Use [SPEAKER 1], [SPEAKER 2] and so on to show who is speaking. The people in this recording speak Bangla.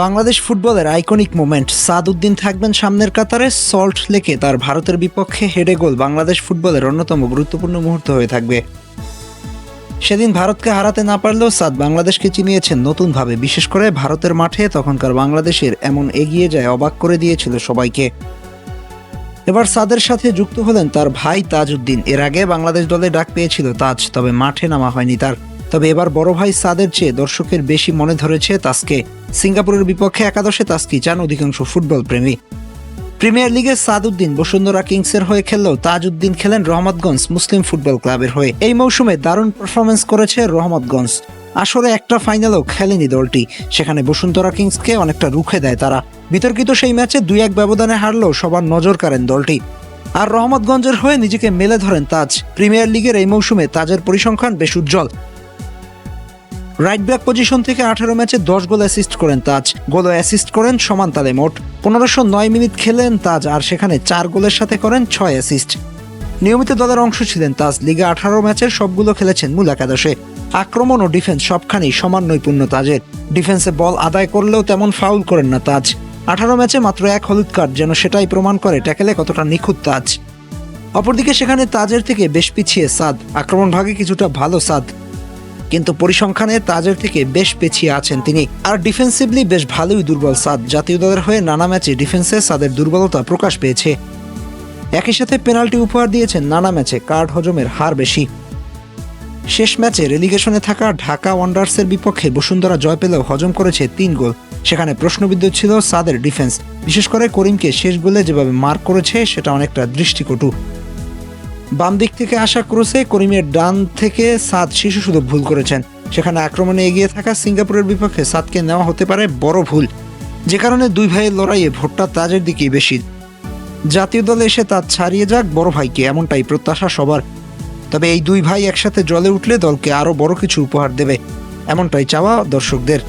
[SPEAKER 1] বাংলাদেশ ফুটবলের আইকনিক মোমেন্ট, সাদ উদ্দিন থাকবেন সামনের কাতারে। সল্ট লেকে তার ভারতের বিপক্ষে হেডে গোল বাংলাদেশ ফুটবলের অন্যতম গুরুত্বপূর্ণ মুহূর্ত হয়ে থাকবে। সেদিন ভারতকে হারাতে না পারলেও সাদ বাংলাদেশকে চিনিয়েছেন নতুনভাবে, বিশেষ করে ভারতের মাঠে তখনকার বাংলাদেশের এমন এগিয়ে যায় অবাক করে দিয়েছিল সবাইকে। এবার সাদের সাথে যুক্ত হলেন তার ভাই তাজ উদ্দিন। এর আগে বাংলাদেশ দলে ডাক পেয়েছিল তাজ, তবে মাঠে নামা হয়নি তার। তবে এবার বড় ভাই সাদের চেয়ে দর্শকের বেশি মনে ধরেছে তাজকে। সিঙ্গাপুরের বিপক্ষে একাদশে তাজকে চান অধিকাংশ ফুটবল প্রেমী। প্রিমিয়ার লিগে সাদ উদ্দিন বসুন্ধরা কিংসের হয়ে খেললেও তাজ উদ্দিন খেলেন রহমতগঞ্জ মুসলিম ফুটবল ক্লাবের হয়ে। এই মৌসুমে দারুণ পারফরমেন্স করেছে রহমতগঞ্জ। আসলে একটা ফাইনালও খেলেনি দলটি, সেখানে বসুন্ধরা কিংসকে অনেকটা রুখে দেয় তারা। বিতর্কিত সেই ম্যাচে 2-1 ব্যবধানে হারলেও সবার নজর কাড়েন দলটি। আর রহমতগঞ্জের হয়ে নিজেকে মেলে ধরেন তাজ। প্রিমিয়ার লিগের এই মৌসুমে তাজের পরিসংখ্যান বেশ উজ্জ্বল। রাইট ব্যাক পজিশন থেকে 18 ম্যাচে 10 গোল অ্যাসিস্ট করেন তাজ। গোল ও অ্যাসিস্ট করেন সমান তালে মোট। 1509 মিনিট খেলেন তাজ, আর সেখানে 4 গোলের সাথে করেন 6 অ্যাসিস্ট। নিয়মিত দলের অংশ ছিলেন তাজ। লিগে 18 ম্যাচের সবগুলো খেলেছেন মূল একাদশে। আক্রমণ ও ডিফেন্স সবখানেই সমান নৈপুণ্য তাজের। ডিফেন্সে বল আদায় করলেও তেমন ফাউল করেন না তাজ। 18 ম্যাচে মাত্র 1 হলুদ কার্ড, যেন সেটাই প্রমাণ করে ট্যাকেলে কতটা নিখুঁত তাজ। অপরদিকে সেখানে তাজের থেকে বেশ পিছিয়ে সাদ। আক্রমণ ভাগে কিছুটা ভালো সাদ, কিন্তু পরিসংখ্যানে তাজের থেকে বেশ পেছিয়ে আছেন তিনি। আর ডিফেন্সিভলি বেশ ভালোই দুর্বল সাদ। জাতীয় দলের হয়ে নানা ম্যাচে ডিফেন্সে সাদের দুর্বলতা প্রকাশ পেয়েছে। একই সাথে পেনাল্টি উপহার দিয়েছেন নানা ম্যাচে, কার্ড হজমের হার বেশি। শেষ ম্যাচে রেলিগেশনে থাকা ঢাকা ওয়ান্ডার্সের বিপক্ষে বসুন্ধরা জয় পেলেও হজম করেছে 3 গোল। সেখানে প্রশ্নবিদ্ধ ছিল সাদের ডিফেন্স, বিশেষ করে করিমকে শেষ গোলে যেভাবে মার্ক করেছে সেটা অনেকটা দৃষ্টিকটু। বাম দিক থেকে আসা ক্রসে করিমের ডান থেকে সাদ শিশু সুযোগ ভুল করেছেন। সেখানে আক্রমণে এগিয়ে থাকা সিঙ্গাপুরের বিপক্ষে সাদকে নেওয়া হতে পারে বড় ভুল, যে কারণে দুই ভাইয়ের লড়াইয়ে ভোটটা তাজের দিকেই বেশি। জাতীয় দলে এসে তাজ ছাড়িয়ে যাক বড় ভাইকে, এমনটাই প্রত্যাশা সবার। তবে এই দুই ভাই একসাথে জ্বলে উঠলে দলকে আরও বড় কিছু উপহার দেবে, এমনটাই চাওয়া দর্শকদের।